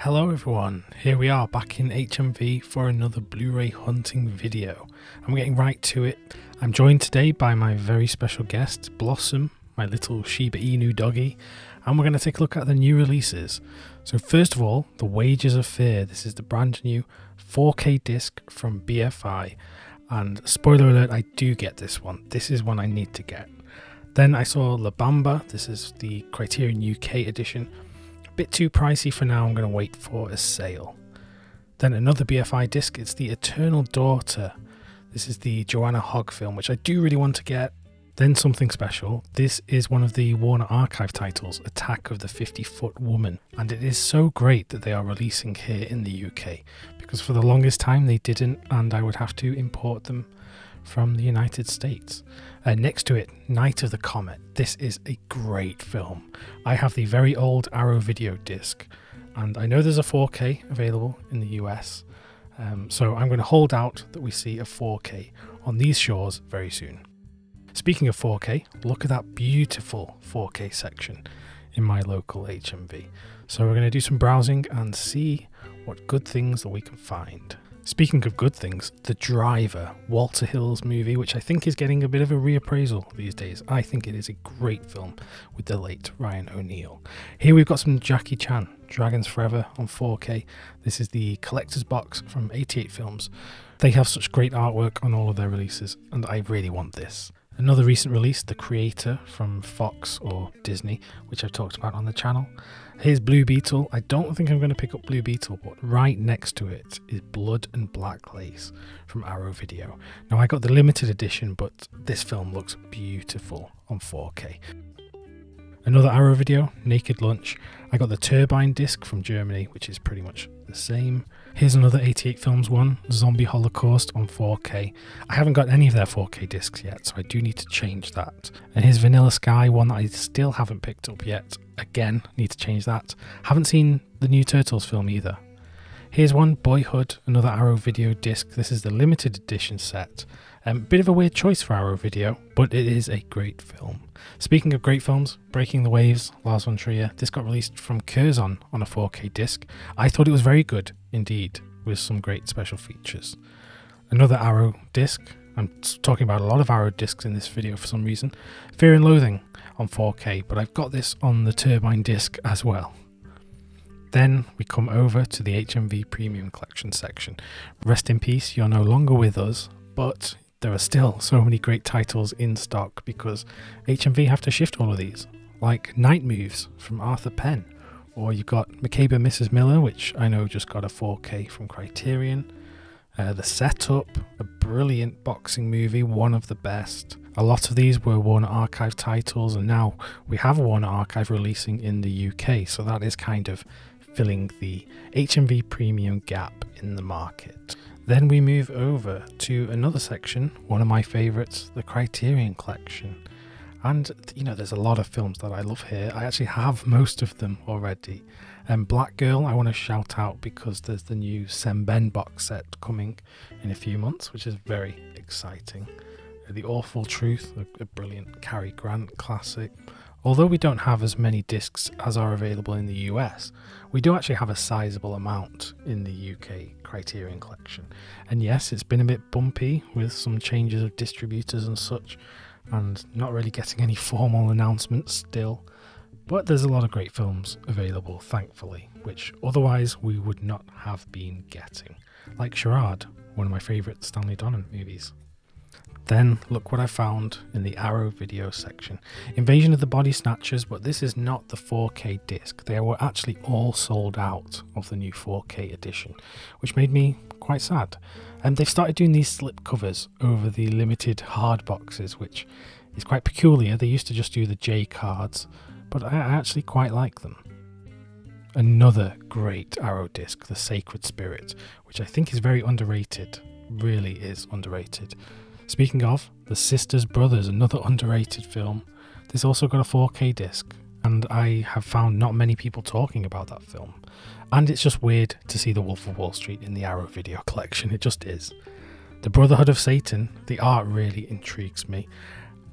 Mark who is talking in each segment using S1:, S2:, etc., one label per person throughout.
S1: Hello everyone, here we are back in HMV for another Blu-ray hunting video. I'm getting right to it. I'm joined today by my very special guest, Blossom, my little Shiba Inu doggy, and we're going to take a look at the new releases. So first of all, The Wages of Fear. This is the brand new 4K disc from BFI, and spoiler alert, I do get this one. This is one I need to get. Then I saw La Bamba. This is the Criterion UK edition. Bit too pricey for now, I'm going to wait for a sale. Then another BFI disc, it's The Eternal Daughter. This is the Joanna Hogg film, which I do really want to get. Then something special, this is one of the Warner Archive titles, Attack of the 50-Foot Woman. And it is so great that they are releasing here in the UK, because for the longest time they didn't, and I would have to import them from the United States. Next to it, Night of the Comet. This is a great film. I have the very old Arrow video disc, and I know there's a 4K available in the US, so I'm going to hold out that we see a 4K on these shores very soon. Speaking of 4K, look at that beautiful 4K section in my local HMV. So we're going to do some browsing and see what good things that we can find. Speaking of good things, The Driver, Walter Hill's movie, which I think is getting a bit of a reappraisal these days. I think it is a great film with the late Ryan O'Neal. Here we've got some Jackie Chan, Dragons Forever on 4K. This is the collector's box from 88 Films. They have such great artwork on all of their releases, and I really want this. Another recent release, The Creator from Fox or Disney, which I've talked about on the channel. Here's Blue Beetle. I don't think I'm going to pick up Blue Beetle, but right next to it is Blood and Black Lace from Arrow Video. Now I got the limited edition, but this film looks beautiful on 4K. Another Arrow Video, Naked Lunch. I got the Turbine disc from Germany, which is pretty much the same. Here's another 88 Films one, Zombie Holocaust on 4K. I haven't got any of their 4K discs yet, so I do need to change that. And here's Vanilla Sky, one that I still haven't picked up yet. Again, need to change that. Haven't seen the new Turtles film either. Here's one, Boyhood, another Arrow Video disc. This is the limited edition set. Bit of a weird choice for Arrow Video, but it is a great film. Speaking of great films, Breaking the Waves, Lars von Trier. This got released from Curzon on a 4K disc. I thought it was very good indeed, with some great special features. Another Arrow disc. I'm talking about a lot of Arrow discs in this video for some reason. Fear and Loathing on 4K, but I've got this on the Turbine disc as well. Then we come over to the HMV Premium Collection section. Rest in peace, you're no longer with us, but there are still so many great titles in stock because HMV have to shift all of these, like Night Moves from Arthur Penn, or you've got Macabre Mrs. Miller, which I know just got a 4K from Criterion. The Setup, a brilliant boxing movie, one of the best. A lot of these were Warner Archive titles, and now we have a Warner Archive releasing in the UK, so that is kind of filling the HMV Premium gap in the market. Then we move over to another section, one of my favourites, the Criterion Collection. And, you know, there's a lot of films that I love here. I actually have most of them already. Black Girl, I want to shout out because there's the new Semben box set coming in a few months, which is very exciting. The Awful Truth, a brilliant Cary Grant classic. Although we don't have as many discs as are available in the US, we do actually have a sizable amount in the UK Criterion Collection. And yes, it's been a bit bumpy with some changes of distributors and such, and not really getting any formal announcements still. But there's a lot of great films available, thankfully, which otherwise we would not have been getting. Like Charade, one of my favourite Stanley Donen movies. Then look what I found in the Arrow Video section. Invasion of the Body Snatchers, but this is not the 4K disc. They were actually all sold out of the new 4K edition, which made me quite sad. And they've started doing these slip covers over the limited hard boxes, which is quite peculiar. They used to just do the J cards, but I actually quite like them. Another great Arrow disc, The Sacred Spirit, which I think is very underrated, really is underrated. Speaking of, The Sisters Brothers, another underrated film. This also got a 4K disc, and I have found not many people talking about that film. And it's just weird to see The Wolf of Wall Street in the Arrow Video Collection, it just is. The Brotherhood of Satan, the art really intrigues me,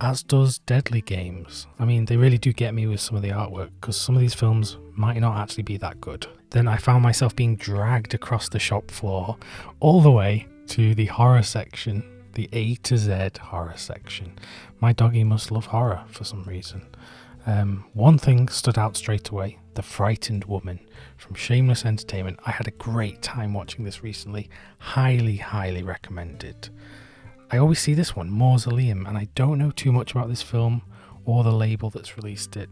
S1: as does Deadly Games. I mean, they really do get me with some of the artwork, because some of these films might not actually be that good. Then I found myself being dragged across the shop floor all the way to the horror section, the A to Z horror section. My doggy must love horror for some reason. One thing stood out straight away: The Frightened Woman from Shameless Entertainment. I had a great time watching this recently. Highly, highly recommended. I always see this one, Mausoleum, and I don't know too much about this film or the label that's released it,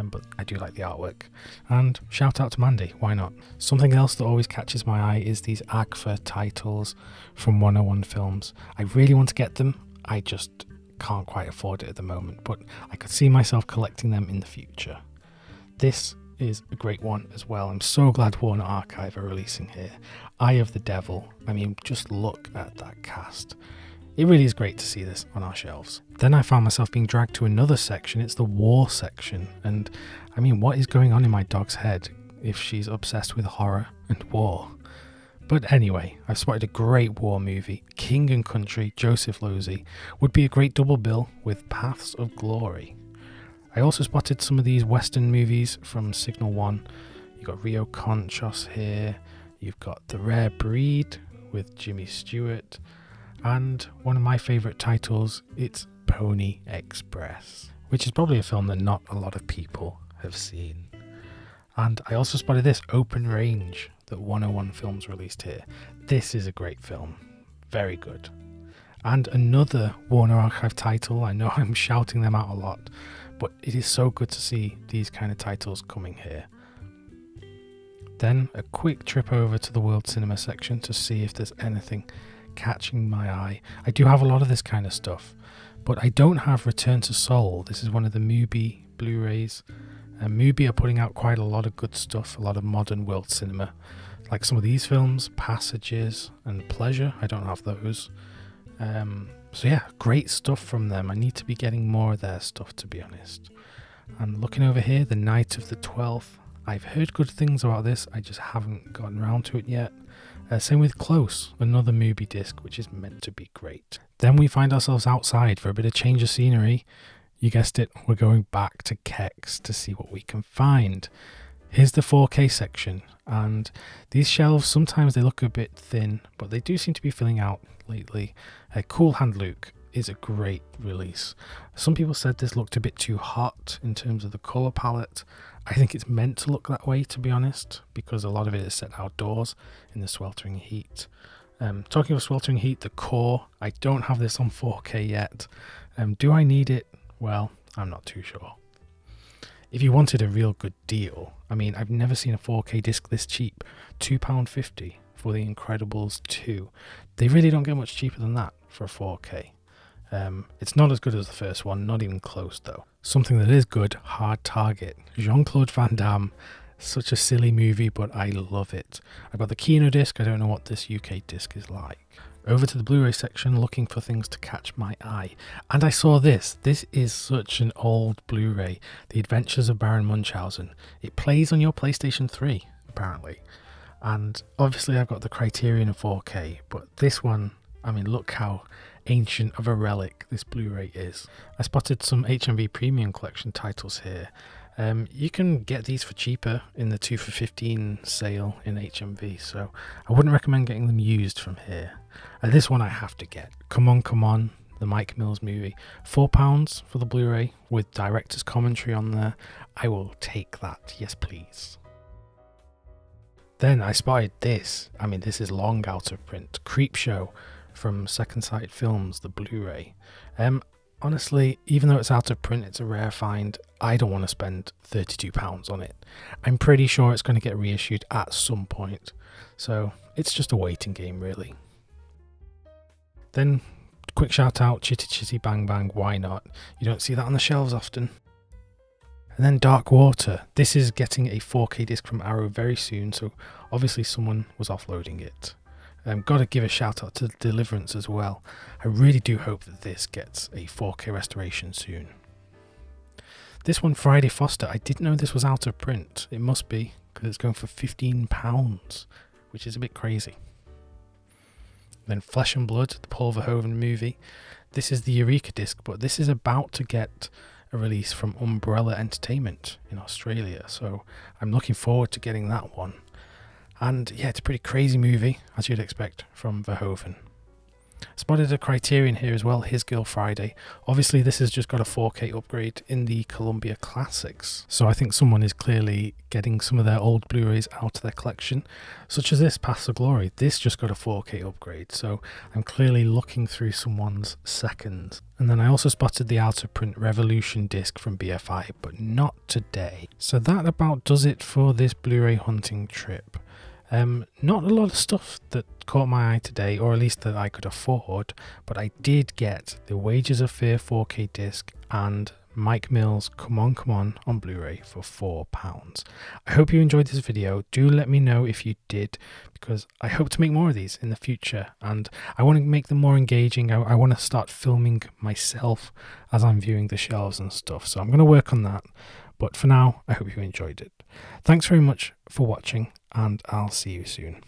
S1: but I do like the artwork. And shout out to Mandy, why not? Something else that always catches my eye is these AGFA titles from 101 Films. I really want to get them, I just can't quite afford it at the moment, but I could see myself collecting them in the future. This is a great one as well. I'm so glad Warner Archive are releasing here. Eye of the Devil. I mean, just look at that cast. It really is great to see this on our shelves. Then I found myself being dragged to another section. It's the war section, and I mean, what is going on in my dog's head if she's obsessed with horror and war? But anyway, I've spotted a great war movie, King and Country, Joseph Losey. Would be a great double bill with Paths of Glory. I also spotted some of these Western movies from Signal 1. You've got Rio Conchos here, you've got The Rare Breed with Jimmy Stewart, and one of my favourite titles, it's Pony Express, which is probably a film that not a lot of people have seen. And I also spotted this, Open Range, that 101 Films released here. This is a great film, very good. And another Warner Archive title. I know I'm shouting them out a lot, but it is so good to see these kind of titles coming here. Then a quick trip over to the World Cinema section to see if there's anything catching my eye. I do have a lot of this kind of stuff, but I don't have Return to Seoul. This is one of the Mubi Blu-rays. Mubi are putting out quite a lot of good stuff, a lot of modern world cinema, like some of these films, Passages and Pleasure. I don't have those. So yeah, great stuff from them. I need to be getting more of their stuff, to be honest. And looking over here, The Night of the 12th. I've heard good things about this, I just haven't gotten around to it yet. Same with Close, another Mubi disc, which is meant to be great. Then we find ourselves outside for a bit of change of scenery. You guessed it, we're going back to Kex to see what we can find. Here's the 4K section, and these shelves, sometimes they look a bit thin, but they do seem to be filling out lately. Cool Hand Luke is a great release. Some people said this looked a bit too hot in terms of the colour palette. I think it's meant to look that way, to be honest, because a lot of it is set outdoors in the sweltering heat. Talking of sweltering heat, the Core, I don't have this on 4K yet. Do I need it? Well, I'm not too sure. If you wanted a real good deal, I mean, I've never seen a 4K disc this cheap. £2.50 for The Incredibles 2. They really don't get much cheaper than that for a 4K. It's not as good as the first one, not even close though. Something that is good, Hard Target. Jean-Claude Van Damme. Such a silly movie, but I love it. I've got the Kino disc, I don't know what this UK disc is like. Over to the Blu-ray section looking for things to catch my eye. And I saw this. This is such an old Blu-ray. The Adventures of Baron Munchausen. It plays on your PlayStation 3, apparently. And obviously I've got the Criterion in 4K, but this one, I mean, look how ancient of a relic this Blu-ray is. I spotted some HMV Premium Collection titles here. You can get these for cheaper in the 2 for 15 sale in HMV, so I wouldn't recommend getting them used from here. This one I have to get. Come On, Come On, the Mike Mills movie. £4 for the Blu-ray with director's commentary on there. I will take that, yes please. Then I spotted this. I mean, this is long out of print. Creepshow from Second Sight Films, the Blu-ray. Honestly, even though it's out of print, it's a rare find. I don't want to spend £32 on it. I'm pretty sure it's going to get reissued at some point. So it's just a waiting game, really. Then, quick shout out, Chitty Chitty Bang Bang, why not? You don't see that on the shelves often. And then Dark Water. This is getting a 4K disc from Arrow very soon, so obviously someone was offloading it. Got to give a shout out to Deliverance as well. I really do hope that this gets a 4K restoration soon. This one, Friday Foster, I didn't know this was out of print. It must be, because it's going for £15, which is a bit crazy. Then Flesh and Blood, the Paul Verhoeven movie. This is the Eureka disc, but this is about to get a release from Umbrella Entertainment in Australia, so I'm looking forward to getting that one. And yeah, it's a pretty crazy movie, as you'd expect from Verhoeven. Spotted a Criterion here as well, His Girl Friday. Obviously this has just got a 4K upgrade in the Columbia Classics, so I think someone is clearly getting some of their old Blu-rays out of their collection, such as this Paths of Glory. This just got a 4K upgrade, so I'm clearly looking through someone's seconds. And then I also spotted the out of print Revolution disc from BFI, but not today. So that about does it for this Blu-ray hunting trip. Not a lot of stuff that caught my eye today, or at least that I could afford, but I did get the Wages of Fear 4K disc and Mike Mills' Come On on Blu-ray for £4. I hope you enjoyed this video. Do let me know if you did, because I hope to make more of these in the future, and I want to make them more engaging. I want to start filming myself as I'm viewing the shelves and stuff, so I'm going to work on that. But for now, I hope you enjoyed it. Thanks very much for watching, and I'll see you soon.